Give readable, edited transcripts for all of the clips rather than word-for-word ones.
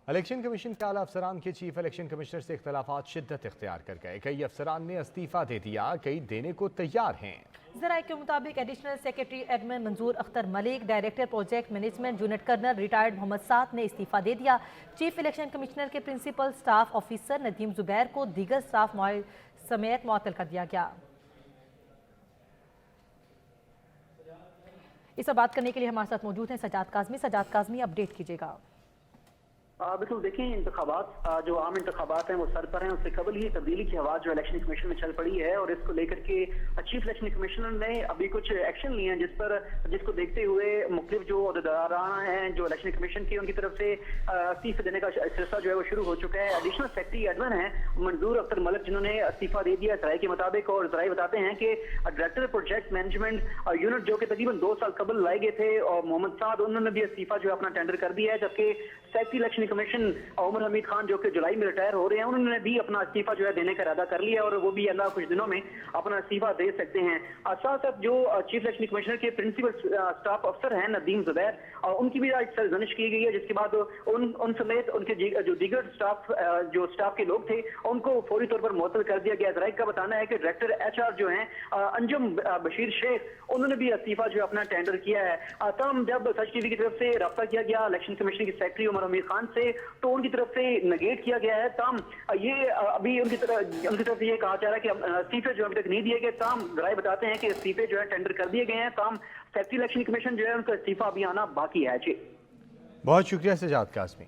Election commission کے اعلیٰ افسران کے چیف الیکشن کمشنر سے اختلافات شدت اختیار کر گئے. کئی افسران نے استعفیٰ دے دیا, کئی دینے کو تیار ہیں. ذرائع کے مطابق additional secretary admin Manzoor Akhtar Malik, director project management unit colonel retired Muhammad Saad نے استعفیٰ دے دیا. چیف الیکشن کمشنر کے principal staff officer Nadeem Zubair کو دیگر سٹاف سمیت معطل کر دیا گیا. اس پر بات کرنے کے لیے ہمارے ساتھ موجود ہیں سجاد کاظمی. سجاد کاظمی, اپڈیٹ کیجیے گا. بالکل دیکھیں, انتخابات جو عام انتخابات ہیں وہ سر پر ہیں. اس سے قبل ہی تبدیلی کی آواز جو الیکشن کمیشن میں چل پڑی ہے, اور اس کو لے کر کے چیف الیکشن کمشنر نے ابھی کچھ ایکشن لیے ہیں جس کو دیکھتے ہوئے مختلف جو عہدیداران ہیں جو الیکشن کمیشن کی, ان کی طرف سے استعفی دینے کا سلسلہ جو ہے وہ شروع ہو چکا ہے. ایڈیشنل سیکرٹری ایڈمن ہیں منظور اختر ملک, جنہوں نے استعفیٰ دے دیا ذرائع کے مطابق. اور ذرائع بتاتے ہیں کہ ڈائریکٹر پروجیکٹ مینجمنٹ یونٹ جو کہ تقریباً 2 سال قبل لائے گئے تھے, اور محمد سعد, انہوں نے بھی استعفیٰ جو ہے اپنا ٹینڈر کر دیا ہے. جبکہ سیکرٹری الیکشن کمیشن عمر حمید خان جو کہ جولائی میں ریٹائر ہو رہے ہیں, انہوں نے بھی اپنا استعفیٰ جو ہے دینے کا ارادہ کر لیا, اور وہ بھی اللہ کچھ دنوں میں اپنا استعفیٰ دے سکتے ہیں. ساتھ ساتھ جو چیف الیکشن کمشنر کے پرنسپل سٹاف افسر ہیں ندیم زبیر, ان کی بھی آج سرزنش کی گئی ہے, جس کے بعد ان سمیت ان کے جو دیگر سٹاف کے لوگ تھے ان کو فوری طور پر معطل کر دیا گیا. ذرائع کا بتانا ہے کہ ڈائریکٹر HR جو ہیں انجم بشیر شیخ, انہوں نے بھی استعفیٰ جو اپنا ٹینڈر کیا ہے. تاہم جب سچ TV کی طرف سے رابطہ کیا گیا الیکشن کمیشن کے سیکرٹری عمر حمید خان سے, تو ان کی طرف سے نگیٹ کیا گیا ہے. تاہم یہ ابھی ان کی طرف یہ کہا جا رہا ہے کہ استعفے جو ابھی تک نہیں دیے گئے. تاہم ذرائع بتاتے ہیں کہ استعفے جو ہے ٹینڈر کر دیے گئے ہیں. تاہم سیکرٹری الیکشن کمیشن جو ہے ان کا استعفیٰ ابھی آنا باقی ہے. بہت شکریہ سجاد کاظمی.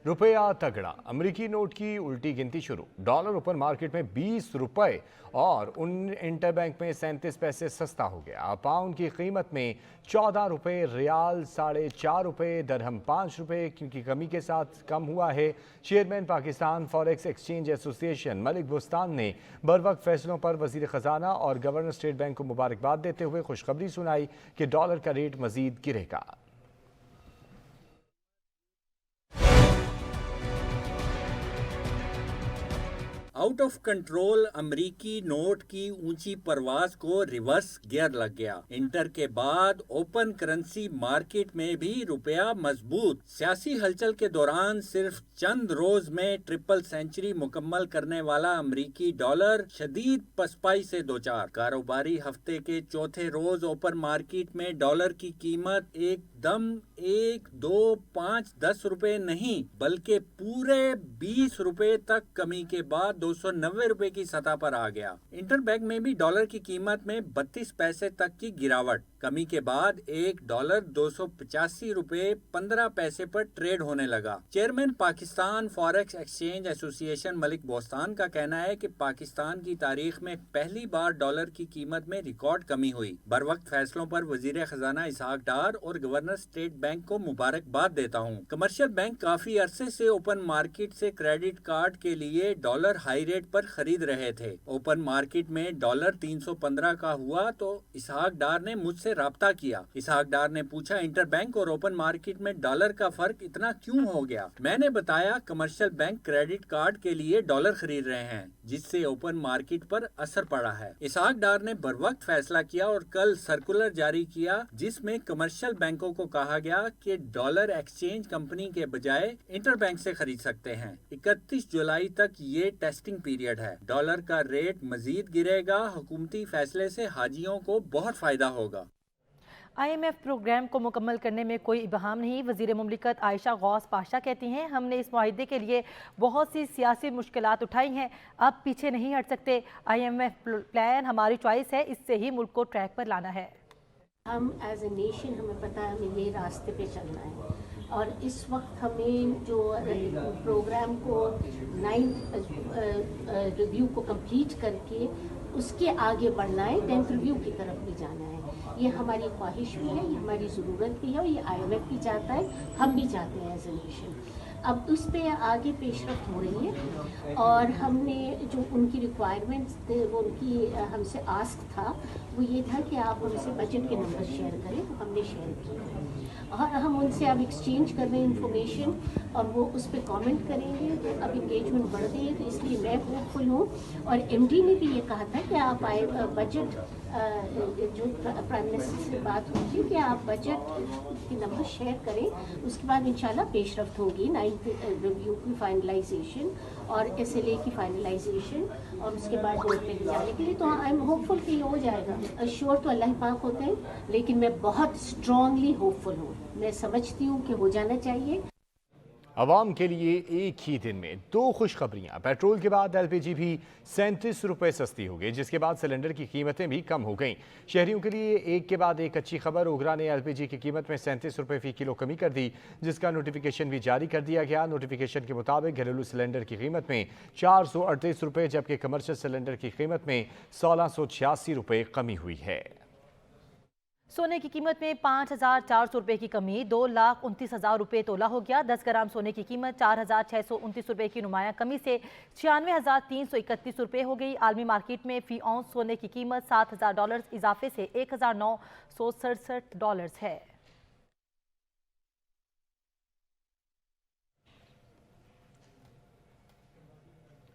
روپیہ تگڑا, امریکی نوٹ کی الٹی گنتی شروع. ڈالر اوپن مارکیٹ میں 20 روپے اور انٹر بینک میں 37 پیسے سستا ہو گیا. پاؤنڈ کی قیمت میں 14 روپے, ریال 4.5 روپے, درہم 5 روپے کیونکہ کمی کے ساتھ کم ہوا ہے. چیئرمین پاکستان فاریکس ایکسچینج ایسوسی ایشن ملک بوستان نے بروقت فیصلوں پر وزیر خزانہ اور گورنر اسٹیٹ بینک کو مبارکباد دیتے ہوئے خوشخبری سنائی کہ ڈالر کا ریٹ مزید گرے گا. آؤٹ آف کنٹرول امریکی نوٹ کی اونچی پرواز کو ریورس گیئر لگ گیا. انٹر کے بعد اوپن کرنسی مارکیٹ میں بھی روپیہ مضبوط. سیاسی ہلچل کے دوران صرف چند روز میں ٹرپل سینچری مکمل کرنے والا امریکی ڈالر شدید پسپائی سے دوچار. کاروباری ہفتے کے چوتھے روز اوپن مارکیٹ میں ڈالر کی قیمت ایک دم 1, 2, 5, 10 روپے نہیں بلکہ پورے 20 روپے تک کمی کے بعد 290 روپے کی سطح پر آ گیا. انٹر بینک میں بھی ڈالر کی قیمت میں 32 پیسے تک کی گراوٹ. کمی کے بعد ایک ڈالر 285 روپے 15 پیسے پر ٹریڈ ہونے لگا. چیئرمین پاکستان فاریکس ایکسچینج ایسوسی ایشن ملک بوستان کا کہنا ہے کہ پاکستان کی تاریخ میں پہلی بار ڈالر کی قیمت میں ریکارڈ کمی ہوئی. بروقت فیصلوں پر وزیر خزانہ اسحاق ڈار اور گورنر اسٹیٹ بینک کو مبارکباد دیتا ہوں. کمرشل بینک کافی عرصے سے اوپن مارکیٹ سے کریڈٹ کارڈ کے لیے ڈالر ہائی ریٹ پر خرید رہے تھے. اوپن مارکیٹ میں ڈالر 315 کا ہوا تو اسحاق ڈار نے مجھ سے رابطہ کیا. اسحاق ڈار نے پوچھا انٹر بینک اور اوپن مارکیٹ میں ڈالر کا فرق اتنا کیوں ہو گیا. میں نے بتایا کمرشل بینک کریڈٹ کارڈ کے لیے ڈالر خرید رہے ہیں جس سے اوپن مارکیٹ پر اثر پڑا ہے. اسحاق ڈار نے بروقت فیصلہ کیا اور کل سرکولر جاری کیا جس میں کمرشل بینکوں کو کہا گیا کہ ڈالر ایکسچینج کمپنی کے بجائے انٹر بینک سے خرید سکتے ہیں. 31 جولائی تک یہ ٹیسٹنگ پیریڈ ہے. ڈالر کا ریٹ مزید گرے گا. حکومتی فیصلے سے حاجیوں کو بہت فائدہ ہوگا. IMF پروگرام کو مکمل کرنے میں کوئی ابہام نہیں. وزیر مملکت عائشہ غوث پاشا کہتی ہیں ہم نے اس معاہدے کے لیے بہت سی سیاسی مشکلات اٹھائی ہیں, اب پیچھے نہیں ہٹ سکتے. IMF پلان ہماری چوائس ہے, اس سے ہی ملک کو ٹریک پر لانا ہے. ہم ایز اے نیشن ہمیں پتہ ہے ہمیں یہ راستے پہ چلنا ہے, اور اس وقت ہمیں جو پروگرام کو 9th ریویو کو کمپلیٹ کر کے اس کے آگے بڑھنا ہے, 10th ریویو کی طرف بھی جانا ہے. یہ ہماری خواہش بھی ہے, یہ ہماری ضرورت بھی ہے, اور یہ IMF بھی چاہتا ہے, ہم بھی چاہتے ہیں ایز اے نیشن. اب اس پہ آگے پیش رفت ہو رہی ہے, اور ہم نے جو ان کی ریکوائرمنٹس تھے وہ ان کی ہم سے آسک تھا وہ یہ تھا کہ آپ ان سے بجٹ کے نمبر شیئر کریں, تو ہم نے شیئر کیے اور ہم ان سے اب ایکسچینج کر رہے ہیں انفارمیشن, اور وہ اس پہ کامنٹ کریں گے. اب انگیجمنٹ بڑھ گئی ہے, تو اس لیے میں ہوپ فل ہوں. اور MD نے بھی یہ کہا تھا کہ آپ بجٹ जो प्राइम मिनिस्टर से बात हुई थी कि आप बजट के नंबर शेयर करें, उसके बाद इंशाल्लाह पेशरफ्त होगी 9th रिव्यू की फाइनलाइजेशन और SLA की फाइनलाइजेशन और उसके बाद बोर्ड पे जाने के लिए। तो आई एम होपफुल कि ये हो जाएगा। श्योर तो अल्लाह पाक होते हैं, लेकिन मैं बहुत स्ट्रांगली होपफुल हूँ। मैं समझती हूँ कि हो जाना चाहिए। आवाम के लिए एक ही दिन में 2 खुशखबरियां। पेट्रोल के बाद LPG भी 37 रुपये सस्ती हो गई, जिसके बाद सिलेंडर की कीमतें भी कम हो गईं। शहरियों के लिए एक के बाद एक अच्छी खबर। ओगरा ने LPG की कीमत में 37 रुपये फी किलो कमी कर दी, जिसका नोटिफिकेशन भी जारी कर दिया गया। नोटिफिकेशन के मुताबिक घरेलू सिलेंडर की कीमत में 438 रुपये जबकि कमर्शियल सिलेंडर की कीमत में 1686 रुपये कमी हुई है। सोने की कीमत में 5,400 रुपये की कमी 2,29,000 रुपये तोला हो गया। 10 ग्राम सोने की कीमत 4,629 रुपये की नुमाया कमी से 96,331 रुपये हो गई। आलमी मार्केट में फी औंस सोने की कीमत $7,000 इजाफे से $1,967 है।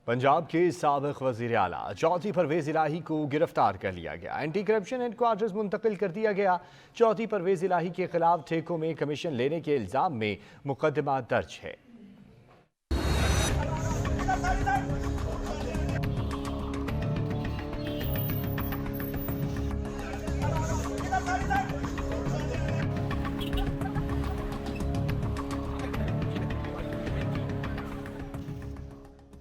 पंजाब के साबिक वज़ीर आला चौधरी परवेज़ इलाही को गिरफ्तार कर लिया गया। एंटी करप्शन हेडक्वार्टर्स मुंतकिल कर दिया गया। चौधरी परवेज़ इलाही के खिलाफ ठेकों में कमीशन लेने के इल्ज़ाम में मुकदमा दर्ज है।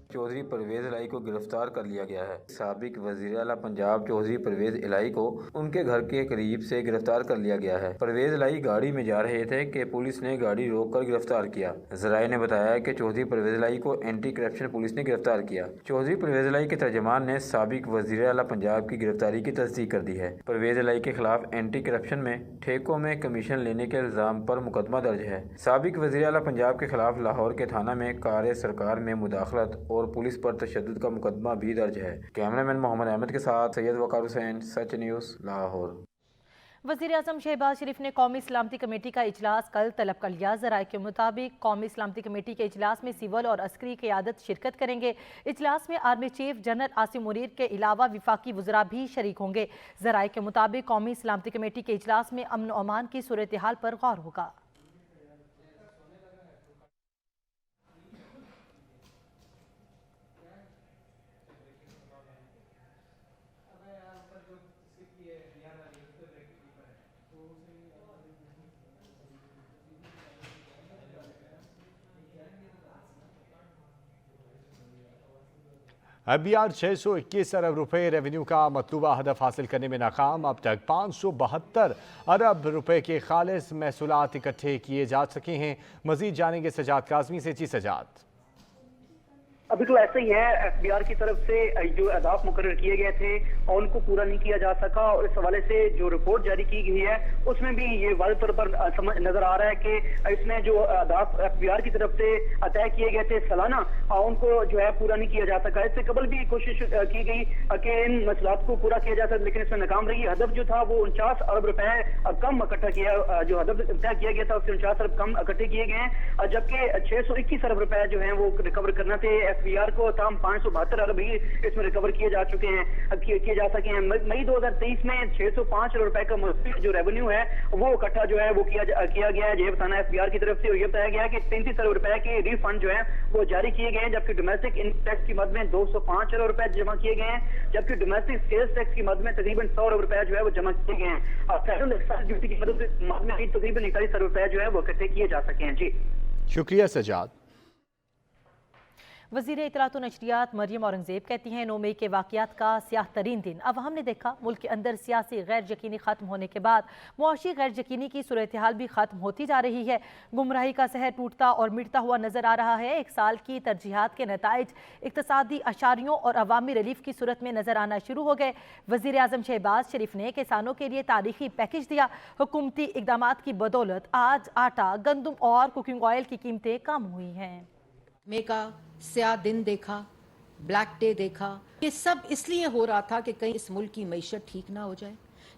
चौधरी परवेज़ इलाही को गिरफ्तार कर लिया गया है। साबिक वज़ीर आला पंजाब चौधरी परवेज़ इलाही को उनके घर के करीब से गिरफ्तार कर लिया गया है। परवेज़ इलाही गाड़ी में जा रहे थे कि पुलिस ने गाड़ी रोककर गिरफ्तार किया। ज़राए ने बताया कि चौधरी परवेज़ इलाही को एंटी करप्शन पुलिस ने गिरफ्तार किया। चौधरी परवेज़ इलाही के तर्जमान ने साबिक वज़ीर आला पंजाब की गिरफ्तारी की तस्दीक कर दी है। परवेज़ इलाही के खिलाफ एंटी करप्शन में ठेकों में कमीशन लेने के इल्ज़ाम पर मुकदमा दर्ज है। साबिक वज़ीर आला पंजाब के खिलाफ लाहौर के थाना में कार सरकार में मुदाखलत और पुलिस पर तशद्दुद का मुकदमा भी दर्ज है। कैमरामैन मोहम्मद अहमद के साथ सैयद वकार हुसैन, सच न्यूज़, लाहौर। वज़ीर आज़म शहबाज शरीफ ने कौमी सलामती कमेटी का इजलास कल तलब कर लिया। ज़राए के मुताबिक कौमी सलामती कमेटी के इजलास में सिविल और अस्करी क़यादत शिरकत करेंगे। इजलास में army chief general Asim Munir के अलावा विफाकी वज़रा भी शरीक होंगे। ज़राए के मुताबिक कौमी सलामती कमेटी के इजलास में अमन और अमान की सूरत हाल पर गौर होगा। IBR 621 अरब रुपए रेवेन्यू का मतलूबा हदफ हासिल करने में नाकाम। अब तक 572 अरब रुपए के खालिस महसूलात इकट्ठे किए जा सके हैं। मजीद जानेंगे सजाद काज़मी से। जी सजाद। बिल्कुल ऐसा ही है। FBR की तरफ से जो अहदाफ मुकर्रर किए गए थे और उनको पूरा नहीं किया जा सका और इस हवाले से जो रिपोर्ट जारी की गई है उसमें भी ये वाज़ेह तौर पर नजर आ रहा है कि इसमें जो अहदाफ FBR की तरफ से तय किए गए थे सालाना, उनको जो है पूरा नहीं किया जा सका। इससे कबल भी कोशिश की गई कि इन मसलात को पूरा किया जा सके, लेकिन इसमें नाकाम रही। हदफ जो था वो 49 अरब रुपए कम इकट्ठा किया, जो हदफ तय किया गया था उससे 49 अरब कम इकट्ठे किए गए हैं, जबकि 621 अरब रुपए जो है वो रिकवर करना थे FBR को। तमाम 572 अरब ही इसमें रिकवर किए जा चुके हैं, किए जा सके हैं। मई 2023 में 605 अरब रुपए का जो रेवेन्यू है वो इकट्ठा जो है वो किया गया है जेब थाना FBR की तरफ से। और ये बताया गया है कि 33 अरब रुपए के रिफंड जो है वो जारी किए गए हैं, जबकि डोमेस्टिक इनकम टैक्स की मद में 205 अरब रुपए जमा किए गए हैं, जबकि डोमेस्टिक सेल्स टैक्स की मद में तकरीबन 100 अरब रुपए जो है वो जमा किए गए हैं। और फेडरल एक्साइज ड्यूटी की मद में भी तकरीबन 41 अरब रुपए जो है वो इकट्ठे किए जा सके हैं। जी शुक्रिया सजाद। वज़ीर इत्तलात व नशरियात मरियम औरंगज़ेब कहती हैं 9 मई के वाक़यात का स्याह तरीन दिन अब हमने देखा। मुल्क के अंदर सियासी गैर यकीनी ख़त्म होने के बाद मुआशी गैर यकीनी की सूरत हाल भी ख़त्म होती जा रही है। गुमराही का सहर टूटता और मिटता हुआ नज़र आ रहा है। एक साल की तरजीहात के नताइज इक़्तिसादी अशारियों और अवामी रिलीफ की सूरत में नज़र आना शुरू हो गए। वज़ीर आज़म शहबाज शरीफ ने किसानों के लिए तारीखी पैकेज दिया। हुकूमती इक़दामात की बदौलत आज आटा, गंदम और कुकिंग ऑयल की कीमतें कम हुई हैं। मे का स्याह दिन देखा, ब्लैक डे देखा। ये सब इसलिए हो रहा था कि कहीं इस मुल्क की मईशत ठीक ना हो जाए,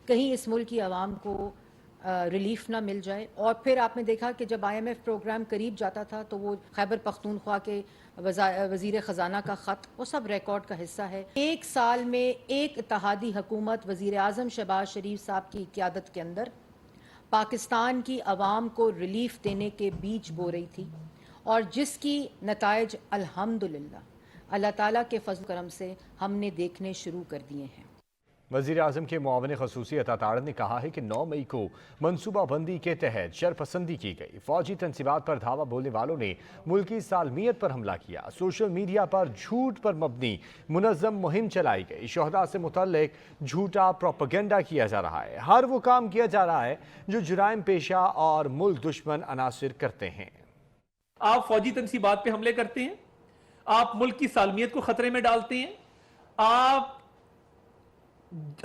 कहीं इस मुल्क की आवाम को रिलीफ ना मिल जाए। और फिर आपने देखा कि जब IMF प्रोग्राम करीब जाता था तो वो खैबर पख्तूनख्वा के वज़ीर ख़जाना का ख़त, वो सब रिकॉर्ड का हिस्सा है। एक साल में एक इत्तेहादी हुकूमत वज़ीर आज़म शहबाज शरीफ साहब की क़यादत के अंदर पाकिस्तान की आवाम को रिलीफ देने के बीज बो रही थी, और जिसकी नताइज अल्हम्दुलिल्लाह अल्लाह ताला के फज़ल करम से हमने देखने शुरू कर दिए हैं। वज़ीर आज़म के मुआविन ख़ुसूसी अता तारड़ ने कहा है कि 9 मई को मनसूबाबंदी के तहत शरपसंदी की गई। फौजी तनसीबात पर धावा बोलने वालों ने मुल्की सालमियत पर हमला किया। सोशल मीडिया पर झूठ पर मबनी मुनज़्ज़म मुहिम चलाई गई। शहदा से मुतल्लिक झूठा प्रोपेगेंडा किया जा रहा है। हर वो काम किया जा रहा है जो जुराइम पेशा और मुल्क दुश्मन अनासिर करते हैं। आप फौजी तनसीबात पे हमले करते हैं, आप मुल्क की सालमियत को खतरे में डालते हैं, आप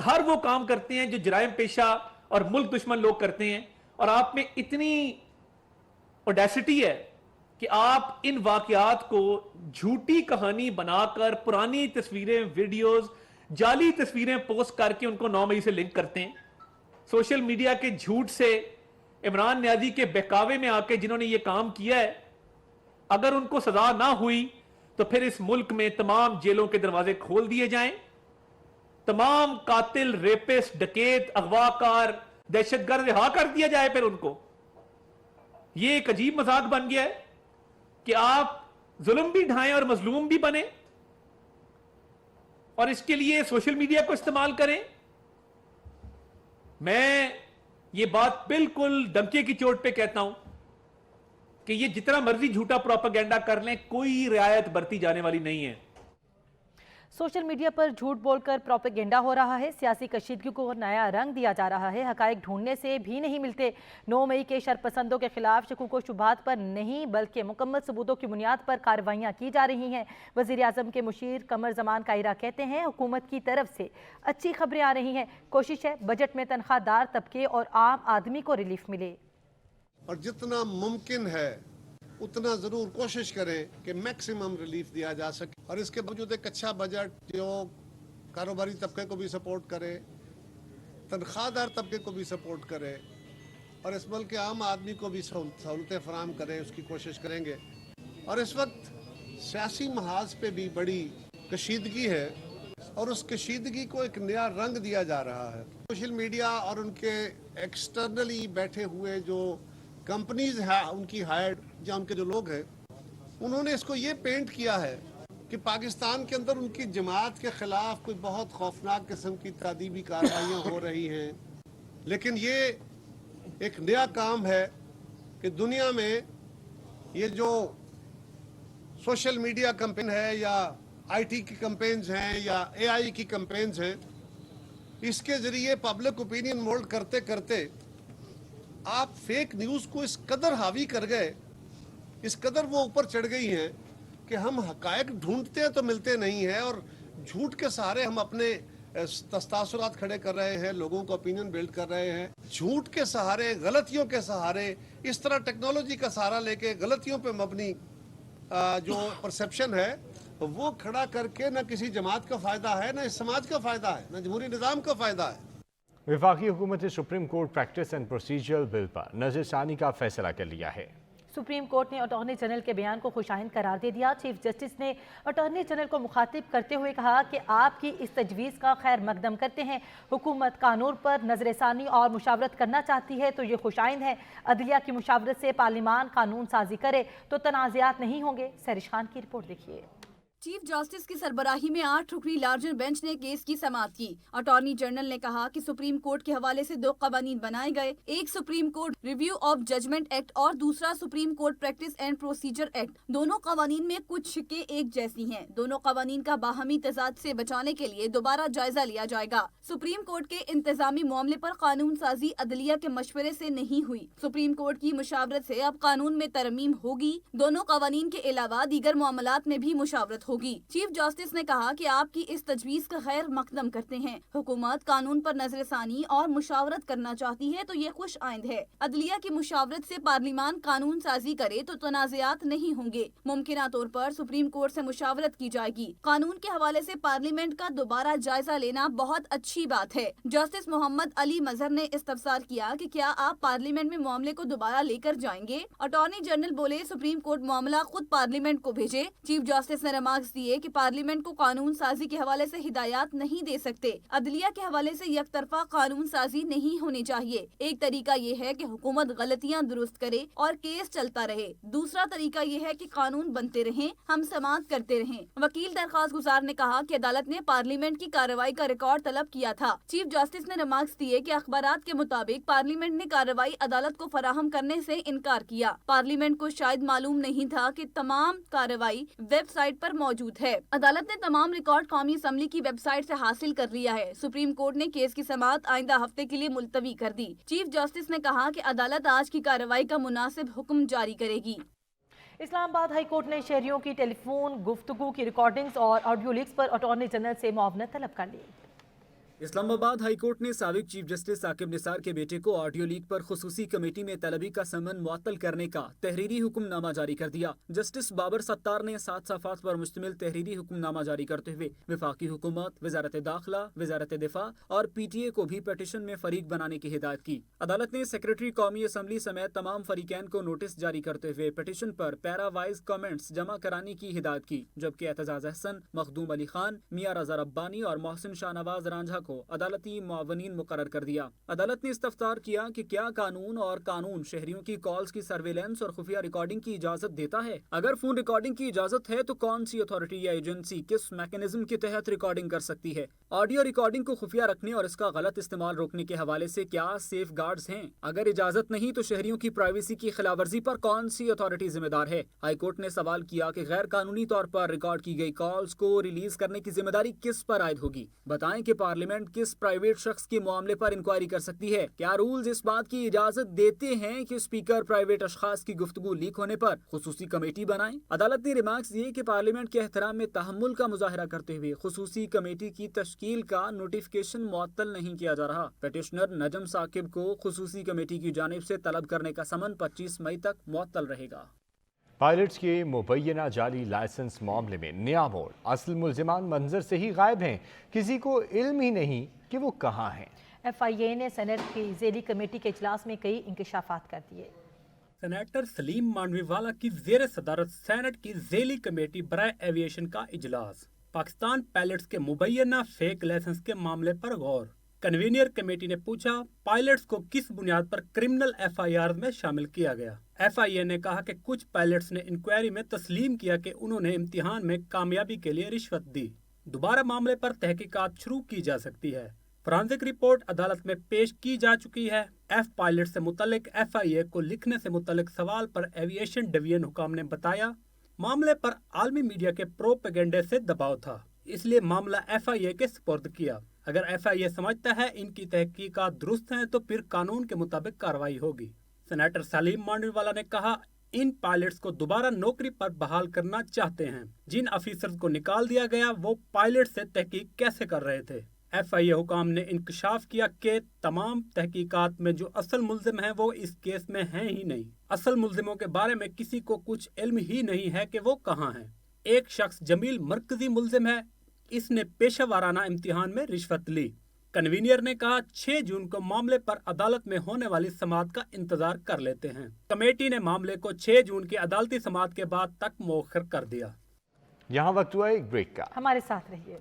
हर वो काम करते हैं जो जराइम पेशा और मुल्क दुश्मन लोग करते हैं, और आप में इतनी ऑडेसिटी है कि आप इन वाकयात को झूठी कहानी बनाकर पुरानी तस्वीरें, वीडियोस, जाली तस्वीरें पोस्ट करके उनको 9 मई से लिंक करते हैं। सोशल मीडिया के झूठ से इमरान न्याजी के बहकावे में आके जिन्होंने ये काम किया है, अगर उनको सजा ना हुई तो फिर इस मुल्क में तमाम जेलों के दरवाजे खोल दिए जाएं, तमाम कातिल, रेपिस्ट, डकैत, अगवाकार, दहशतगर्द रिहा कर दिया जाए। फिर उनको ये एक अजीब मजाक बन गया है कि आप जुल्म भी ढाएं और मजलूम भी बने, और इसके लिए सोशल मीडिया को इस्तेमाल करें। मैं ये बात बिल्कुल दमके की चोट पे कहता हूं कि ये जितना मर्जी झूठा प्रोपेगेंडा कर लें, कोई रियायत बरती जाने वाली नहीं है। सोशल मीडिया पर झूठ बोलकर प्रोपेगेंडा हो रहा है, सियासी कशीदगी को नया रंग दिया जा रहा है, हकायक ढूंढने से भी नहीं मिलते। 9 मई के शरपसंदों के खिलाफ शकूक व शुबहात पर नहीं बल्कि मुकम्मल सबूतों की बुनियाद पर कार्रवाइयाँ की जा रही हैं। वज़ीर आज़म के मुशीर कमर ज़मान कायरा कहते हैं हुकूमत की तरफ से अच्छी खबरें आ रही हैं। कोशिश है बजट में तनख्वाहदार तबके और आम आदमी को रिलीफ मिले, और जितना मुमकिन है उतना ज़रूर कोशिश करें कि मैक्सिमम रिलीफ दिया जा सके। और इसके बावजूद एक अच्छा बजट जो कारोबारी तबके को भी सपोर्ट करे, तनख्वाहदार तबके को भी सपोर्ट करे, और इस मुल्क के आम आदमी को भी सहूलतें फराहम करे, उसकी कोशिश करेंगे। और इस वक्त सियासी महाज पे भी बड़ी कशीदगी है, और उस कशीदगी को एक नया रंग दिया जा रहा है। सोशल मीडिया और उनके एक्सटर्नली बैठे हुए जो कंपनीज है, उनकी हायर्ड या उनके जो लोग हैं, उन्होंने इसको ये पेंट किया है कि पाकिस्तान के अंदर उनकी जमात के खिलाफ कोई बहुत खौफनाक किस्म की तादीबी कार्रवाइयाँ हो रही हैं। लेकिन ये एक नया काम है कि दुनिया में ये जो सोशल मीडिया कैंपेन है, या IT की कैंपेन्स हैं, या AI की कैंपेन्स हैं, इसके ज़रिए पब्लिक ओपिनियन मोल्ड करते करते आप फेक न्यूज़ को इस कदर हावी कर गए, इस कदर वो ऊपर चढ़ गई हैं कि हम हकायक ढूंढते हैं तो मिलते नहीं हैं, और झूठ के सहारे हम अपने तस्तासुरात खड़े कर रहे हैं, लोगों को ओपिनियन बिल्ड कर रहे हैं। झूठ के सहारे, गलतियों के सहारे, इस तरह टेक्नोलॉजी का सहारा लेके गलतियों पे मबनी जो परसेप्शन है वो खड़ा करके न किसी जमात का फ़ायदा है, न इस समाज का फ़ायदा है, न जमहूरी निज़ाम का फ़ायदा है। वफाकी हुकूमत ने supreme court practice and procedure bill पर नज़रसानी का फैसला कर लिया है। सुप्रीम कोर्ट ने अटॉर्नी जनरल के बयान को खुशाइन करार दे दिया। चीफ जस्टिस ने अटॉर्नी जनरल को मुखातिब करते हुए कहा कि आपकी इस तजवीज़ का खैर मकदम करते हैं। हुकूमत कानून पर नजरसानी और मुशावरत करना चाहती है तो ये खुशाइन है। अदलिया की मुशावरत से पार्लिमान कानून साजी करे तो तनाज़ात नहीं होंगे। सरिश खान की रिपोर्ट देखिए। चीफ जस्टिस की सरबराही में 8 रुकनी लार्जर बेंच ने केस की समाअत की। अटॉर्नी जनरल ने कहा कि सुप्रीम कोर्ट के हवाले से 2 कवानीन बनाए गए, एक supreme court review of judgment act और दूसरा supreme court practice and procedure act. दोनों कवानीन में कुछ शिक्के एक जैसी हैं। दोनों कवानीन का बाहमी तजाद से बचाने के लिए दोबारा जायजा लिया जाएगा। सुप्रीम कोर्ट के इंतजामी मामले पर कानून साजी अदलिया के मशवरे से नहीं हुई। सुप्रीम कोर्ट की मुशावरत से अब कानून में तरमीम होगी। दोनों कवानीन के अलावा दीगर मामलात में भी मुशावरत होगी। चीफ जस्टिस ने कहा कि आपकी इस तजवीज़ का खैर मकदम करते हैं। हुकूमत कानून पर नजरसानी और मुशावरत करना चाहती है तो ये खुश आइंद है। अदलिया की मुशावरत से पार्लिमान कानून साजी करे तो तनाज़ात नहीं होंगे। मुमकिना तौर पर सुप्रीम कोर्ट से मुशावरत की जाएगी। कानून के हवाले से पार्लियामेंट का दोबारा जायजा लेना बहुत अच्छी बात है। जस्टिस मोहम्मद अली मजहर ने इस्तफसार किया कि क्या आप पार्लियामेंट में मामले को दोबारा लेकर जाएंगे। अटॉर्नी जनरल बोले सुप्रीम कोर्ट मामला खुद पार्लियामेंट को भेजे। चीफ जस्टिस ने रिमार्क्स दिए कि पार्लियामेंट को कानून साजी के हवाले से हिदायत नहीं दे सकते। अदलिया के हवाले से यकतरफा कानून साजी नहीं होनी चाहिए। एक तरीका ये है कि हुकूमत गलतियाँ दुरुस्त करे और केस चलता रहे। दूसरा तरीका ये है कि कानून बनते रहें, हम समाअत करते रहें। वकील दरख्वास्त गुजार ने कहा कि अदालत ने पार्लियामेंट की कार्रवाई का रिकॉर्ड तलब किया था। चीफ जस्टिस ने रिमार्क्स दिए कि अखबारात के मुताबिक पार्लियामेंट ने कार्रवाई अदालत को फराहम करने से इनकार किया। पार्लियामेंट को शायद मालूम नहीं था कि तमाम कार्रवाई वेबसाइट पर मौजूद है। अदालत ने तमाम रिकॉर्ड कौमी असम्बली की वेबसाइट से हासिल कर लिया है। सुप्रीम कोर्ट ने केस की समाअत आइंदा हफ्ते के लिए मुलतवी कर दी। चीफ जस्टिस ने कहा कि अदालत आज की कार्रवाई का मुनासिब हुक्म जारी करेगी। इस्लामाबाद हाई कोर्ट ने शहरियों की टेलीफोन गुफ्तगू की रिकॉर्डिंग्स और ऑडियो लीक्स पर अटॉर्नी जनरल से मुआवनत तलब कर ली। इस्लामाबाद हाई कोर्ट ने साबिक चीफ जस्टिस साकिब निसार के बेटे को ऑडियो लीक पर खुसूसी कमेटी में तलबी का समन मुअत्तल करने का तहरीरी हुक्मनामा जारी कर दिया। जस्टिस बाबर सत्तार ने 7 सफ़ात पर मुश्तमिल तहरीरी हुक्मनामा जारी करते हुए वफाकी हुकूमत, वजारत दाखिला, वजारत दिफा और PTA को भी पटिशन में फरीक बनाने की हिदायत की। अदालत ने सेक्रेटरी कौमी असम्बली समेत तमाम फरीकैन को नोटिस जारी करते हुए पटिशन पर पैरावाइज कमेंट्स जमा कराने की हिदायत की, जबकि एतजाज अहसन, मखदूम अली खान, मियां रजा रब्बानी और मोहसिन शाहनवाज रांझा को अदालती मुआवनीन मुकर्रर कर दिया। अदालत ने इस्तफ्तार किया कि क्या कानून शहरियों की कॉल्स की सर्वेलेंस और खुफिया रिकॉर्डिंग की इजाजत देता है। अगर फोन रिकॉर्डिंग की इजाजत है तो कौन सी अथॉरिटी या एजेंसी किस मैकेनिज्म के तहत रिकॉर्डिंग कर सकती है। ऑडियो रिकॉर्डिंग को खुफिया रखने और इसका गलत इस्तेमाल रोकने के हवाले से क्या सेफ गार्ड्स हैं। अगर इजाजत नहीं तो शहरियों की प्राइवेसी की खिलाफवर्जी पर कौन सी अथॉरिटी जिम्मेदार है। हाई कोर्ट ने सवाल किया कि गैर कानूनी तौर पर रिकॉर्ड की गई कॉल्स को रिलीज करने की जिम्मेदारी किस पर आयद होगी। बताएं कि पार्लियामेंट किस प्राइवेट शख्स के मामले पर इंक्वायरी कर सकती है। क्या रूल्स इस बात की इजाजत देते हैं कि स्पीकर प्राइवेट अशखास की गुफ्तगू लीक होने पर खुसूसी कमेटी बनाएं। अदालत ने रिमार्क्स दिए कि पार्लियामेंट के एहतराम में तहम्मुल का मुजाहरा करते हुए खुसूसी कमेटी की तश्कील का नोटिफिकेशन मुअत्तल नहीं किया जा रहा। पिटिशनर नजम साकिब को खुसूसी कमेटी की जानिब से तलब करने का समन 25 मई तक मुअत्तल रहेगा। पायलट्स के मुबैना जाली लाइसेंस मामले में नया मोड़। असल मुल्जिमान मंजर से ही गायब हैं, किसी को इल्म ही नहीं कि वो कहाँ हैं। FIA ने सेनेट की ज़ेली कमेटी के इजलास में कई इंकशाफात कर दिए। सेनेटर सलीम मांडवीवाला की ज़ेर सदारत सेनेट की ज़ेली कमेटी बराए एविएशन का इजलास। पाकिस्तान पायलट्स के मुबैना फेक लाइसेंस के मामले पर गौर। कन्वीनियर कमेटी ने पूछा, पायलट्स को किस बुनियाद पर क्रिमिनल FIR में शामिल किया गया। FIA ने कहा कि कुछ पायलट्स ने इंक्वायरी में तस्लीम किया कि उन्होंने इम्तिहान में कामयाबी के लिए रिश्वत दी। दोबारा मामले पर तहकीकात शुरू की जा सकती है। फॉरेंसिक रिपोर्ट अदालत में पेश की जा चुकी है। F पायलट से मुतल्लिक FIA को लिखने से मुतल्लिक सवाल पर एविएशन डिवीजन हुकाम ने बताया, मामले पर आलमी मीडिया के प्रोपेगेंडे से दबाव था, इसलिए मामला FIA के सुपुर्द किया। अगर FIA समझता है इनकी तहकीकात दुरुस्त हैं तो फिर कानून के मुताबिक कार्रवाई होगी। सेनेटर सलीम मांडवीवाला ने कहा, इन पायलट्स को दोबारा नौकरी पर बहाल करना चाहते हैं। जिन अफीसर्स को निकाल दिया गया वो पायलट से तहकीक कैसे कर रहे थे। FIA हुकाम ने इंकशाफ किया कि तमाम तहकीकात में जो असल मुल्जिम हैं वो इस केस में हैं ही नहीं। असल मुल्जिमों के बारे में किसी को कुछ इल्म ही नहीं है कि वो कहाँ हैं। एक शख्स जमील मरकजी मुल्जिम है, इसने पेशा वाराना इम्तिहान में रिश्वत ली। कन्वीनियर ने कहा 6 जून को मामले पर अदालत में होने वाली समाअत का इंतजार कर लेते हैं। कमेटी ने मामले को 6 जून की अदालती समाअत के बाद तक मौखर कर दिया। यहाँ वक्त हुआ एक ब्रेक का, हमारे साथ रहिए।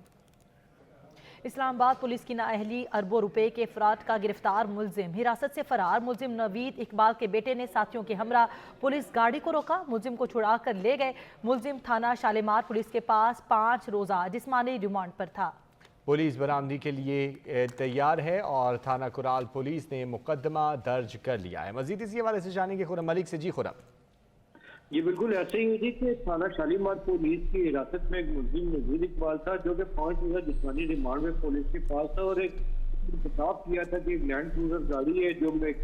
इस्लामाबाद पुलिस की नाअहली अरबों रुपए के फ्रॉड का गिरफ्तार मुल्जिम। हिरासत से फरार मुल्जिम नवीद इकबाल के बेटे ने साथियों के हमरा पुलिस गाड़ी को रोका, मुल्जिम को छुड़ा कर ले गए। मुल्जिम थाना शालीमार पुलिस के पास 5 रोज़ा जिस्मानी रिमांड पर था। पुलिस बरामदी के लिए तैयार है और थाना कुराल पुलिस ने मुकदमा दर्ज कर लिया है। मजीद इसी हवाले से जानेंगे खुरम मलिक से। जी खुरम। ये बिल्कुल ऐसे ही जी कि थाना शालीमार पुलिस की हिरासत में एक मुल्जिम नवीद इकबाल था जो कि 5 रोज़ा जिस्मानी रिमांड में पुलिस के पास था और एक खिताब किया था कि एक लैंड क्रूजर गाड़ी है जो एक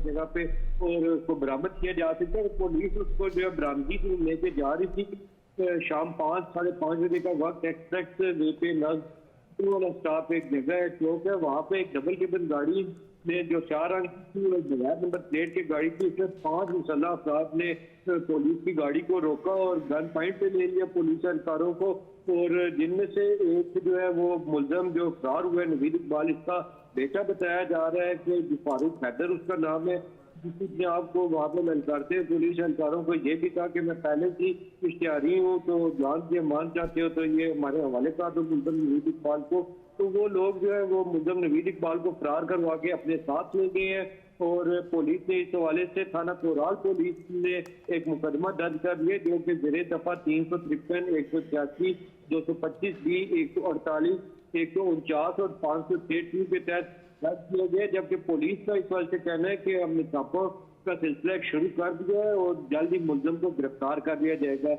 जगह पे और उसको बरामद किया जा सकता है। पुलिस उसको जो है बरामदगी के लिए लेके जा रही थी شام 5-5:30 بجے کا وقت ایکسپریس وے پہ والا اسٹاپ ایک جگہ ہے، چوک ہے، وہاں پہ ایک ڈبل کیبن گاڑی نے جو 4 رنگ کی بغیر نمبر پلیٹ کی گاڑی تھی، اس میں 5 مسلح افراد نے پولیس کی گاڑی کو روکا اور گن پوائنٹ پہ لے لیا پولیس اہلکاروں کو، اور جن میں سے ایک جو ہے وہ ملزم جو فرار ہوا ہے نوید اقبال، اس کا بیٹا بتایا جا رہا ہے کہ فاروق حیدر اس کا نام ہے، جس نے آپ کو وہاں پہ للکارتے ہیں پولیس اہلکاروں کو یہ بھی کہا کہ میں پہلے کی اشتہاری ہوں، تو جان کی امان چاہتے ہو تو یہ ہمارے حوالے کر دو ملزم نوید اقبال کو۔ تو وہ لوگ جو ہے وہ ملزم نوید اقبال کو فرار کروا کے اپنے ساتھ لے گئے ہیں، اور پولیس نے اس حوالے سے تھانہ کورال پولیس نے ایک مقدمہ درج کر لیا جو کہ زیر دفعہ 353 186 225 148 149 اور 506 کے تحت درج کیا گیا، جبکہ پولیس کا اس وجہ سے کہنا ہے کہ ہم نے چھاپوں کا سلسلہ شروع کر دیا ہے اور جلد ہی ملزم کو گرفتار کر لیا جائے گا۔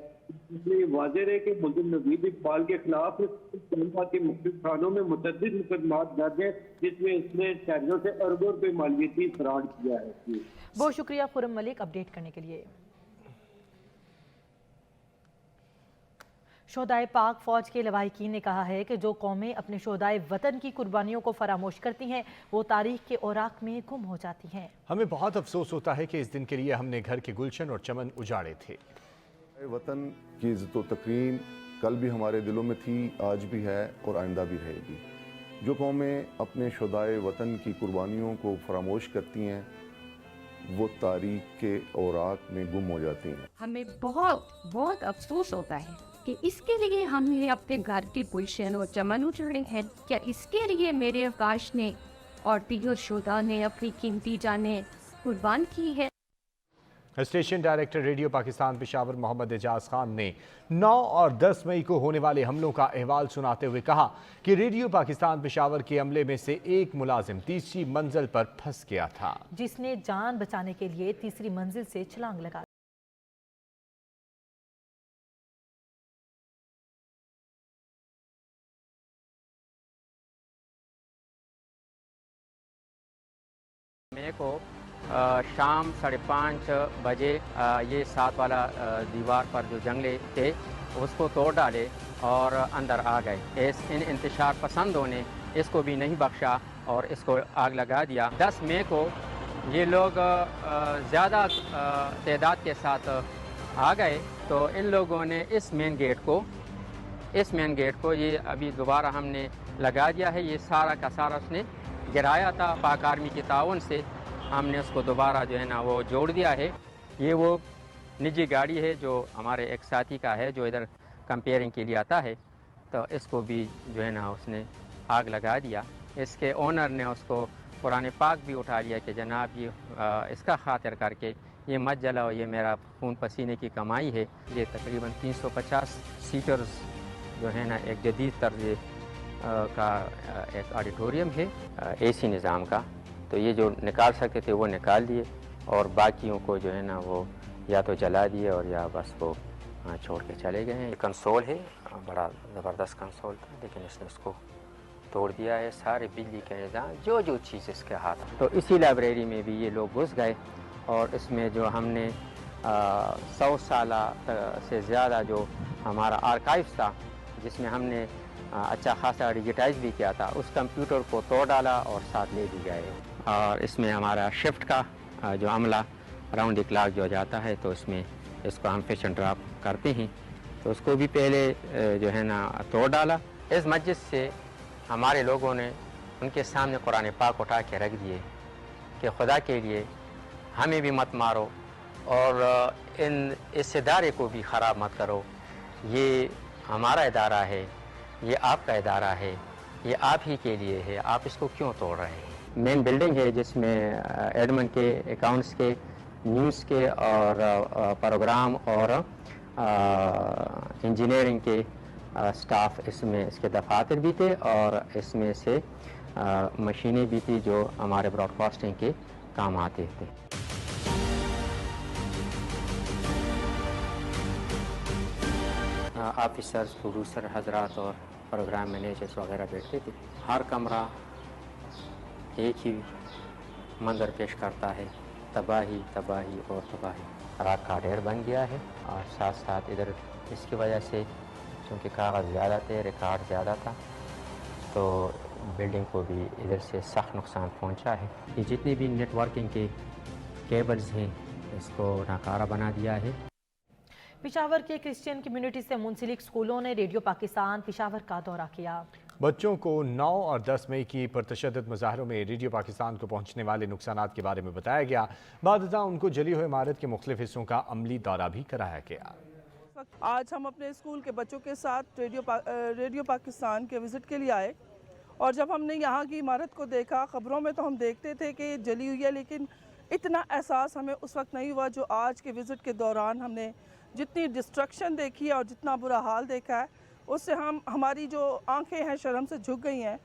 اس لیے واضح ہے کہ ملزم نوید اقبال کے خلاف اسلام کے مختلف تھانوں میں متعدد مقدمات درج ہیں، جس میں اس نے شہریوں سے اربوں روپے مالیاتی فراڈ کیا ہے۔ بہت شکریہ خرم ملک اپڈیٹ کرنے کے لیے۔ شہدائے پاک فوج کے لواحقین نے کہا ہے کہ جو قومیں اپنے شہدائے وطن کی قربانیوں کو فراموش کرتی ہیں وہ تاریخ کے اوراق میں گم ہو جاتی ہیں۔ ہمیں بہت افسوس ہوتا ہے کہ اس دن کے لیے ہم نے گھر کے گلشن اور چمن اجاڑے تھے۔ وطن کی عزت و تکریم کل بھی ہمارے دلوں میں تھی، آج بھی ہے اور آئندہ بھی رہے گی۔ جو قومیں اپنے شہدائے وطن کی قربانیوں کو فراموش کرتی ہیں وہ تاریخ کے اوراق میں گم ہو جاتی ہیں۔ ہمیں بہت افسوس ہوتا ہے کہ اس کے لیے ہم نے اپنے گھر کے گلشن اور چمن اجاڑے ہیں۔ کیا اس کے لیے میرے آکاش نے اور دیگر شہداء نے اپنی قیمتی جانیں قربان کی ہے؟ Station director radio Pakistan Peshawar Muhammad Ijaz Khan نے 9 اور 10 مئی کو ہونے والے حملوں کا احوال سناتے ہوئے کہا کہ ریڈیو پاکستان پشاور کے عملے میں سے ایک ملازم تیسری منزل پر پھنس گیا تھا، جس نے جان بچانے کے لیے تیسری منزل سے چھلانگ لگا دی۔ مئی کو شام 5:30 بجے یہ 7 والا دیوار پر جو جنگلے تھے اس کو توڑ ڈالے اور اندر آ گئے۔ ان انتشار پسندوں نے اس کو بھی نہیں بخشا اور اس کو آگ لگا دیا۔ 10 مئی کو یہ لوگ زیادہ تعداد کے ساتھ آ گئے تو ان لوگوں نے اس مین گیٹ کو یہ ابھی دوبارہ ہم نے لگا دیا ہے۔ یہ سارا کا سارا اس نے گرایا تھا، پاک آرمی کے تعاون سے ہم نے اس کو دوبارہ جو ہے نا وہ جوڑ دیا ہے۔ یہ وہ نجی گاڑی ہے جو ہمارے ایک ساتھی کا ہے جو ادھر کمپیئرنگ کے لیے آتا ہے، تو اس کو بھی جو ہے نا اس نے آگ لگا دیا۔ اس کے اونر نے اس کو قرآن پاک بھی اٹھا لیا کہ جناب یہ اس کا خاطر کر کے یہ مت جلاؤ، یہ میرا خون پسینے کی کمائی ہے۔ یہ تقریباً 350 سیٹرز جو ہے نا ایک جدید طرز کا ایک آڈیٹوریم ہے اے سی نظام کا، تو یہ جو نکال سکتے تھے وہ نکال دیے اور باقیوں کو جو ہے نا وہ یا تو جلا دیے اور یا بس وہ چھوڑ کے چلے گئے ہیں۔ یہ کنسول ہے، بڑا زبردست کنسول تھا لیکن اس نے اس کو توڑ دیا ہے۔ سارے بجلی کے نظام جو چیز اس کے ہاتھ، تو اسی لائبریری میں بھی یہ لوگ گھس گئے اور اس میں جو ہم نے 100 سالہ سے زیادہ جو ہمارا آرکائیوز تھا جس میں ہم نے اچھا خاصا ڈیجیٹائز بھی کیا تھا، اس کمپیوٹر کو توڑ ڈالا اور ساتھ لے بھی گئے۔ اور اس میں ہمارا شفٹ کا جو عملہ راؤنڈ دی کلاک جو جاتا ہے تو اس میں اس کو ہم فش اینڈ ڈراپ کرتے ہیں، تو اس کو بھی پہلے جو ہے نا توڑ ڈالا۔ اس مسجد سے ہمارے لوگوں نے ان کے سامنے قرآن پاک اٹھا کے رکھ دیے کہ خدا کے لیے ہمیں بھی مت مارو اور اس ادارے کو بھی خراب مت کرو، یہ ہمارا ادارہ ہے، یہ آپ کا ادارہ ہے، یہ آپ ہی کے لیے ہے، آپ اس کو کیوں توڑ رہے ہیں۔ مین بلڈنگ ہے جس میں ایڈمن کے اکاؤنٹس کے، نیوز کے اور پروگرام اور انجینئرنگ کے سٹاف اس میں اس کے دفاتر بھی تھے اور اس میں سے مشینیں بھی تھی جو ہمارے براڈ کاسٹنگ کے کام آتے تھے۔ آفیسرز، پروڈیوسر حضرات اور پروگرام مینیجرز وغیرہ بیٹھتے تھے۔ ہر کمرہ ایک ہی منظر پیش کرتا ہے، تباہی تباہی اور تباہی۔ राख का ढेर बन गया है और साथ साथ इधर इसकी वजह से चूँकि कागज़ ज़्यादा थे, रिकॉर्ड ज़्यादा था, तो बिल्डिंग को भी इधर से सख्त नुकसान पहुंचा है। ये जितनी भी नेटवर्किंग के केबल्स हैं इसको नाकारा बना दिया है। पिशावर के क्रिश्चियन कम्युनिटी से मुंसलिक स्कूलों ने रेडियो पाकिस्तान पिशावर का दौरा किया। बच्चों को 9 और 10 मई की पुरतशद्दुद मुजाहरों में रेडियो पाकिस्तान को पहुंचने वाले नुकसानात के बारे में बताया गया। बाद उनको जली हुई इमारत के मुख्तलिफ हिस्सों का अमली दौरा भी कराया गया। आज हम अपने स्कूल के बच्चों के साथ रेडियो पाकिस्तान के विज़िट के लिए आए और जब हमने यहाँ की इमारत को देखा, ख़बरों में तो हम देखते थे कि जली हुई है, लेकिन इतना एहसास हमें उस वक्त नहीं हुआ जो आज के विज़िट के दौरान हमने जितनी डिस्ट्रक्शन देखी है और जितना बुरा हाल देखा है, उससे हमारी जो आंखें हैं शर्म से झुक गई हैं,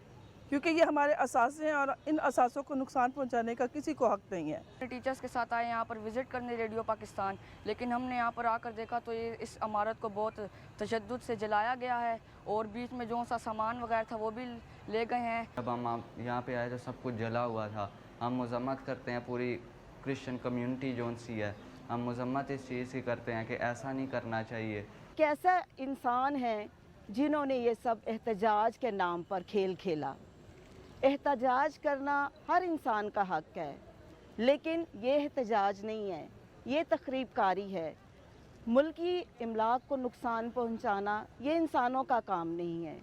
क्योंकि ये हमारे असासे हैं और इन असासों को नुकसान पहुंचाने का किसी को हक नहीं है। टीचर्स के साथ आए यहाँ पर विज़िट करने रेडियो पाकिस्तान, लेकिन हमने यहाँ पर आकर देखा तो ये इस इमारत को बहुत तशद्दुद से जलाया गया है और बीच में जो सा सामान वगैरह था वो भी ले गए हैं। जब हम यहाँ पे आए तो सब कुछ जला हुआ था। हम मज़म्मत करते हैं, पूरी क्रिश्चियन कम्युनिटी जो सी है, हम मज़म्मत इस चीज़ की करते हैं कि ऐसा नहीं करना चाहिए। कैसा इंसान है जिन्होंने ये सब एहतजाज के नाम पर खेल खेला। एहतजाज करना हर इंसान का हक है, लेकिन ये एहतजाज नहीं है, ये तखरीबकारी है। मुल्की इमलाक को नुकसान पहुंचाना ये इंसानों का काम नहीं है।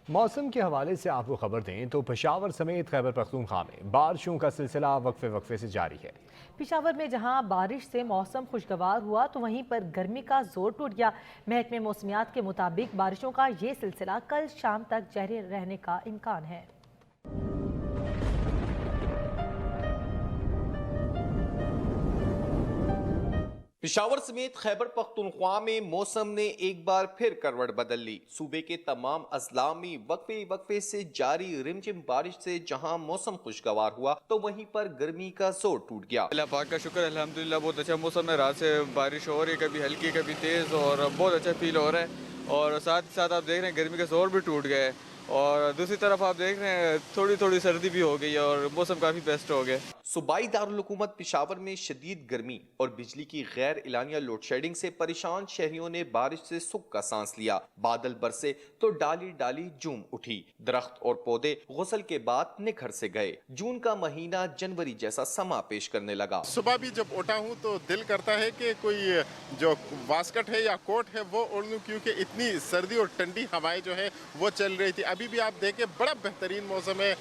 मौसम के हवाले से आपको खबर दें तो पेशावर समेत खैबर पख्तूनख्वा में बारिशों का सिलसिला वक्फे से जारी है। पेशावर में जहां बारिश से मौसम खुशगवार हुआ तो वहीं पर गर्मी का जोर टूट गया। महकमे मौसमियात के मुताबिक बारिशों का ये सिलसिला कल शाम तक जारी रहने का इम्कान है। पेशावर समेत खैबर पख्तूनख्वा में मौसम ने एक बार फिर करवट बदल ली। सूबे के तमाम अजला में वक्फे से जारी रिमझिम बारिश से जहां मौसम खुशगवार हुआ तो वहीं पर गर्मी का जोर टूट गया। अल्लाह पाक का शुक्र, अल्हम्दुलिल्लाह बहुत अच्छा मौसम है। रात से बारिश हो रही है, कभी हल्की कभी तेज, और बहुत अच्छा फील हो रहा है। और साथ ही साथ आप देख रहे हैं गर्मी का जोर भी टूट गया है, और दूसरी तरफ आप देख रहे हैं थोड़ी थोड़ी सर्दी भी हो गई है और मौसम काफी बेस्ट हो गया। सूबाई दारुल हुकूमत पेशावर में शदीद गर्मी और बिजली की गैर इलानिया लोड शेडिंग से परेशान शहरियों ने बारिश से सुख का सांस लिया। बादल बरसे तो डाली डाली जूम उठी, दरख्त और पौधे गुस्ल के बाद निखर से गए। जून का महीना जनवरी जैसा समा पेश करने लगा। सुबह भी जब उठा हूँ तो दिल करता है कि कोई जो वास्कट है या कोट है वो ओढ़ लूं, क्योंकि इतनी सर्दी और ठंडी हवाएं जो है वो चल रही थी। अभी भी आप देखें बड़ा बेहतरीन मौसम है,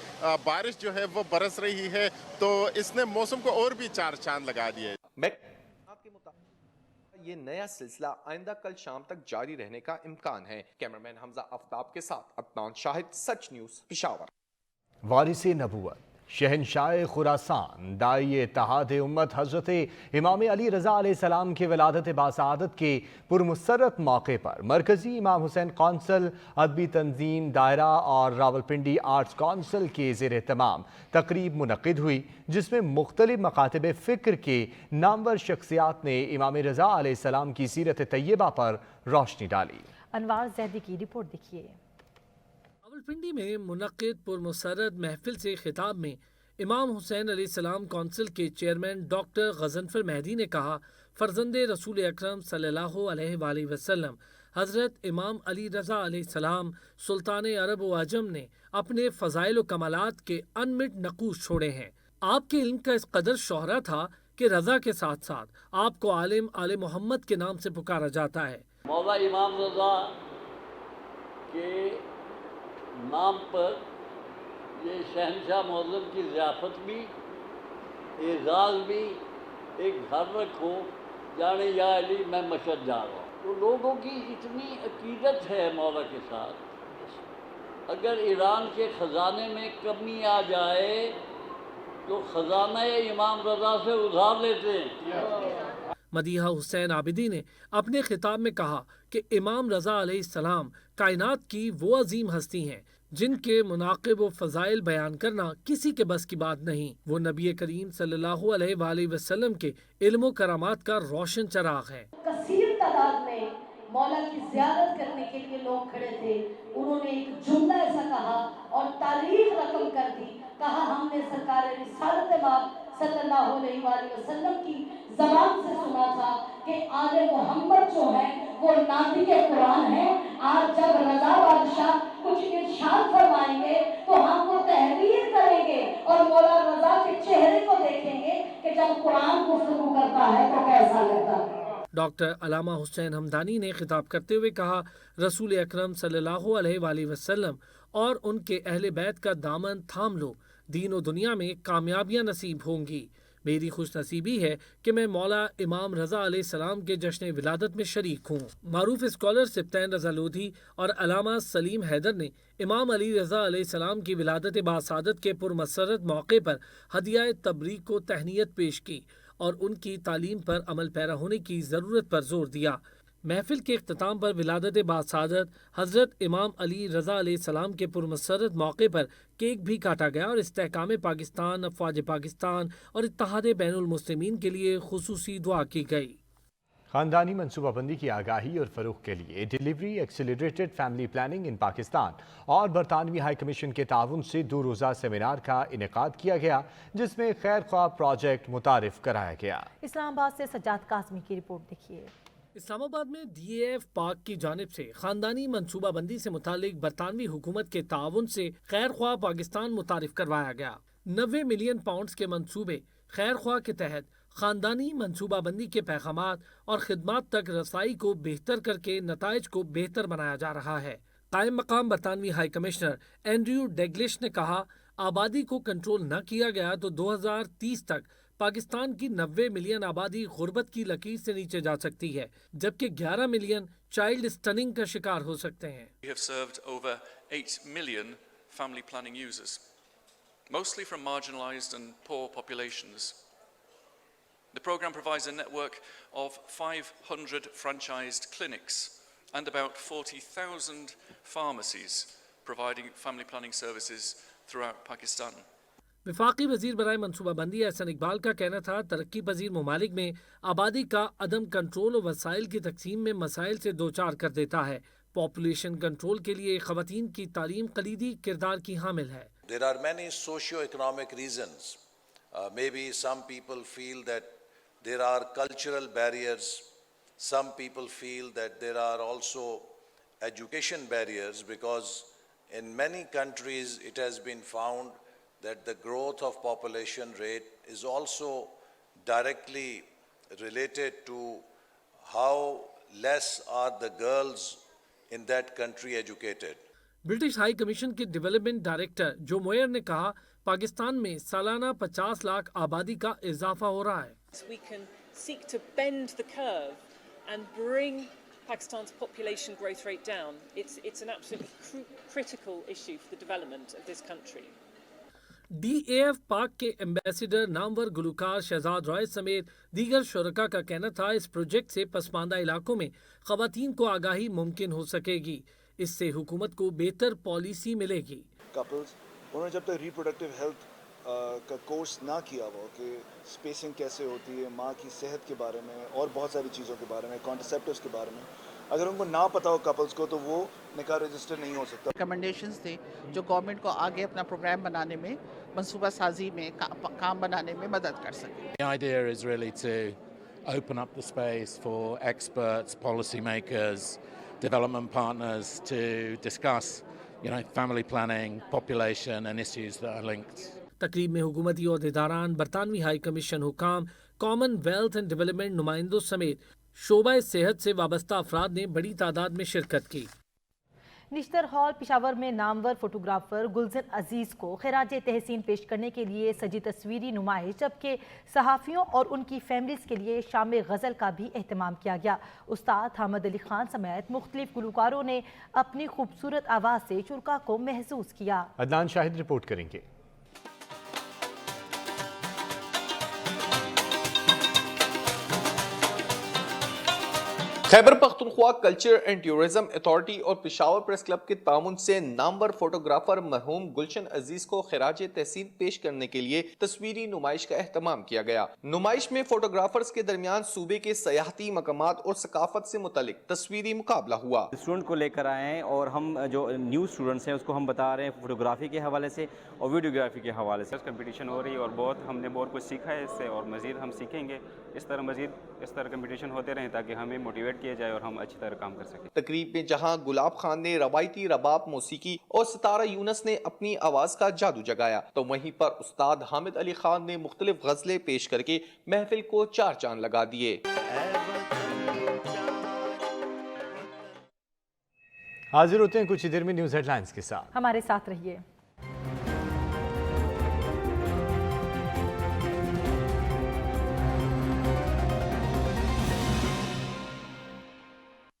बारिश जो है वो बरस रही है, तो इसने मौसम को और भी चार चांद लगा दिए। ये नया सिलसिला आइंदा कल शाम तक जारी रहने का इम्कान है। कैमरामैन हमजा आफ्ताब के साथ अदनान शाहिद, सच न्यूज़ पेशावर। वारिसे नबूवत शहनशाह खुरासान दाई इत्तेहाद उम्मत हज़रत इमाम अली रज़ा अलैहिस्सलाम के विलादत बासआदत के पुरमसरत मौके पर मरकज़ी इमाम हुसैन कौंसल, अदबी तंजीम दायरा और रावलपिंडी आर्ट्स कौंसल के ज़ेर एहतमाम तकरीब मुनक़िद हुई, जिसमें मुख्तलिफ मकातिब फ़िक्र के नामवर शख्सियात ने इमाम रज़ा अलैहिस्सलाम की सीरत तैयबा पर रोशनी डाली। अनवार ज़ैदी की रिपोर्ट देखिए। रावलपिंडी में मुनक़िद पुरमसरत महफिल से खिताब में इमाम हुसैन अलैहिस्सलाम कौंसिल के चेयरमैन डॉक्टर गज़नफर मेहदी ने कहा, फ़र्ज़ंदे रसूल अकरम सल्लल्लाहु अलैहि वसल्लम हज़रत इमाम अली रज़ा अलैहिस्सलाम सुल्तान अरब व अजम ने अपने फ़ज़ाइल व कमालात के अनमिट नक़ूश छोड़े हैं। आपके इल्म का इस कदर शोहरा था कि रज़ा के साथ साथ आपको आलिम आले मोहम्मद के नाम से पुकारा जाता है। मौला इमाम रज़ा के नाम पर ये शहनशाह मौज़म की ज़ियाफ़त भी, एज़ाज़ भी, एक घर रखो जाने या अली मैं मशहद जा रहा हूँ। तो लोगों की इतनी अकीदत है मौला के साथ, अगर ईरान के ख़जाने में कमी आ जाए तो ख़जाना इमाम रज़ा से उधार लेते हैं। मदीहा हुसैन आबिदी ने अपने खिताब में कहा कि इमाम रज़ा अलैहिस्सलाम कायनात की वो अजीम हस्ती हैं जिनके मुनाक़िब व फ़ज़ाइल बयान करना किसी के बस की बात नहीं। वो नबी करीम सल्लल्लाहु अलैहि वसल्लम के इल्म व करामात का रोशन चराग है। कसीर तादाद में मौला की ज़ियारत करने के लिए लोग खड़े थे। उन्होंने एक जुमला ऐसा कहा और तारीख रकम कर दी, कहा हमने सरकार रिसालत सल्लल्लाहु अलैहि वसल्लम की ज़बान से सुना था कि आले मोहम्मद जो है वो नाज़िक कुरान है। आज जब रज़ा बादशाह कुछ इरशाद फरमाएंगे तो हम वो तहरीर करेंगे और मौला रज़ा के चेहरे को देखेंगे कि जब कुरान गुफ्तगू करता है तो कैसा लगता है। डॉक्टर अलामा हुसैन हमदानी ने खिताब करते हुए कहा, रसूल अकरम सल्लल्लाहु अलैहि वसल्लम और उनके अहले बैत का दामन थाम लो, दीन और दुनिया में कामयाबियां नसीब होंगी। मेरी खुश नसीबी है कि मैं मौला इमाम रज़ा अलैहिस्सलाम के जश्न विलादत में शरीक हूँ। मारूफ स्कॉलर सिप्तैन रज़ा लोधी और अलामा सलीम हैदर ने इमाम अली रज़ा अलैहिस्सलाम की विलादत बासादत के पुरमसरत मौके पर हदिया तबरीक को तहनीयत पेश की और उनकी तालीम पर अमल पैरा होने की ज़रूरत पर जोर दिया। महफिल के इख्तिताम पर विलादत बासादत हज़रत इमाम अली रज़ा अलैहिस्सलाम के पुरमसरत मौके पर केक भी काटा गया और इस्तेहकाम पाकिस्तान, अफ़वाज पाकिस्तान और इत्तेहाद बैनुल मुस्लिमीन के लिए खुसूसी दुआ की गई। खानदानी मनसूबाबंदी की आगाही और फ़रोग़ के लिए delivery accelerated family planning in Pakistan और बरतानवी हाई कमीशन के ताउन से 2 रोज़ा सेमिनार का इनेकाद किया गया, जिसमें खैर ख्वाह प्रोजेक्ट मुतारिफ कराया गया। इस्लामाबाद से सज्जाद काज़मी की रिपोर्ट देखिए। इस्लामाबाद में DAF पाक की जानिब से खानदानी मनसूबाबंदी से मुतालिक बरतानवी हुकूमत के ताउन से खैर ख्वाह पाकिस्तान मुतारिफ करवाया गया। 90 मिलियन पाउंड्स के मंसूबे खैर ख्वाह के तहत खानदानी मनसूबाबंदी के पैगामात और खिदमात तक रसाई को बेहतर करके नताइज को बेहतर बनाया जा रहा है। कायम मकाम बरतानवी हाई कमिश्नर एंड्रयू डेग्लिश ने कहा, आबादी को कंट्रोल न किया गया तो 2030 तक पाकिस्तान की 90 मिलियन आबादी गुर्बत की लकीर से नीचे जा सकती है, जबकि 11 मिलियन चाइल्ड स्टनिंग का शिकार हो सकते हैं। We have served over 8 million family planning users, mostly from marginalised and poor populations. The programme provides a network of 500 franchised clinics and about 40,000 pharmacies providing family planning services throughout Pakistan. वफाकी वजीर बराए मनसूबाबंदी एहसन इकबाल का कहना था, तरक्की पजीर ममालिक में आबादी का अदम कंट्रोल और वसाइल की तकसीम में मसाइल से दो चार कर देता है। पॉपुलेशन कंट्रोल के लिए ख़वातीन की तालीम कलीदी किरदार की हामिल है। There are many socio-economic reasons. Maybe some people feel that there are cultural barriers. Some people feel that there are also education barriers, because in many countries it has been found that the growth of population rate is also directly related to how less are the girls in that country educated. British high commission के development director जो Moyer ने कहा, पाकिस्तान में सालाना 50 लाख आबादी का इजाफा हो रहा है। We can seek to bend the curve and bring Pakistan's population growth rate down. It's an absolutely critical issue for the development of this country. DAF पाक के एम्बेसडर नामवर गुलकार शहजाद रॉय समेत दीगर शुरका का कहना था, इस प्रोजेक्ट से पसमानदा इलाकों में ख़वातीन को आगाही मुमकिन हो सकेगी। इससे हुकूमत को बेहतर पॉलिसी मिलेगी। कपल्स उन्होंने जब तक रिप्रोडक्टिव हेल्थ का कोर्स ना किया हो कि स्पेसिंग कैसे होती है, माँ की सेहत के बारे में और बहुत सारी चीज़ों के बारे में, कॉन्ट्रासेप्टिव्स के बारे में, अगर उनको ना पता हो कपल्स को, तो वो निकाह रजिस्टर नहीं हो सकता। रिकमेंडेशंस थे जो गवर्नमेंट को आगे अपना प्रोग्राम बनाने में, मनसूबा साजी में, काम बनाने में मदद कर सके। The idea is really to open up the space for experts, policymakers, development partners to discuss, family planning, population and issues that are linked. तकरीब में हुकूमती अहदेदारान, बरतानवी हाई कमीशन हुकाम, कॉमन वेल्थ एंड डेवलपमेंट नुमाइंदों समेत शोबा सेहत से वाबस्ता अफराद ने बड़ी तादाद में शिरकत की। निश्तर हॉल पिशावर में नामवर फोटोग्राफर गुलशन अजीज़ को खिराज तहसीन पेश करने के लिए सजी तस्वीरी नुमाइश, जबकि सहाफ़ियों और उनकी फैमिलीज़ के लिए शाम गज़ल का भी अहतमाम किया गया। उस्ताद हामिद अली खान समेत मुख्तलिफ गुलकारों ने अपनी खूबसूरत आवाज़ से शुरका को महसूस किया। अदनान शाहिद रिपोर्ट करेंगे। Khyber Pakhtunkhwa culture and tourism authority और पेशावर प्रेस क्लब के तामुन से नामवर फोटोग्राफर मरहूम गुलशन अजीज को खिराज तहसीन पेश करने के लिए तस्वीरी नुमाइश का एहतमाम किया गया। नुमाइश में फोटोग्राफर्स के दरमियान सूबे के सयाहती मकामात और सकाफत से मुतालिक तस्वीरी मुकाबला हुआ। स्टूडेंट को लेकर आए हैं और हम जो न्यू स्टूडेंट्स हैं उसको हम बता रहे हैं फोटोग्राफी के हवाले से और वीडियोग्राफी के हवाले से। कंपटीशन हो रही है और हमने बहुत कुछ सीखा है इससे और मज़ीद हम सीखेंगे। इस तरह कंपटीशन होते रहें ताकि हमें मोटिवेट किया जाए और हम अच्छी तरह काम कर सकें। तकरीब में जहां गुलाब खान ने रवायती रबाब मौसीकी और सितारा यूनस ने अपनी आवाज का जादू जगाया, तो वहीं पर उस्ताद हामिद अली खान ने मुख्तलिफ गजलें पेश करके महफिल को चार चांद लगा दिए। हाजिर होते हैं कुछ ही देर में न्यूज हेडलाइंस के साथ, हमारे साथ रहिए।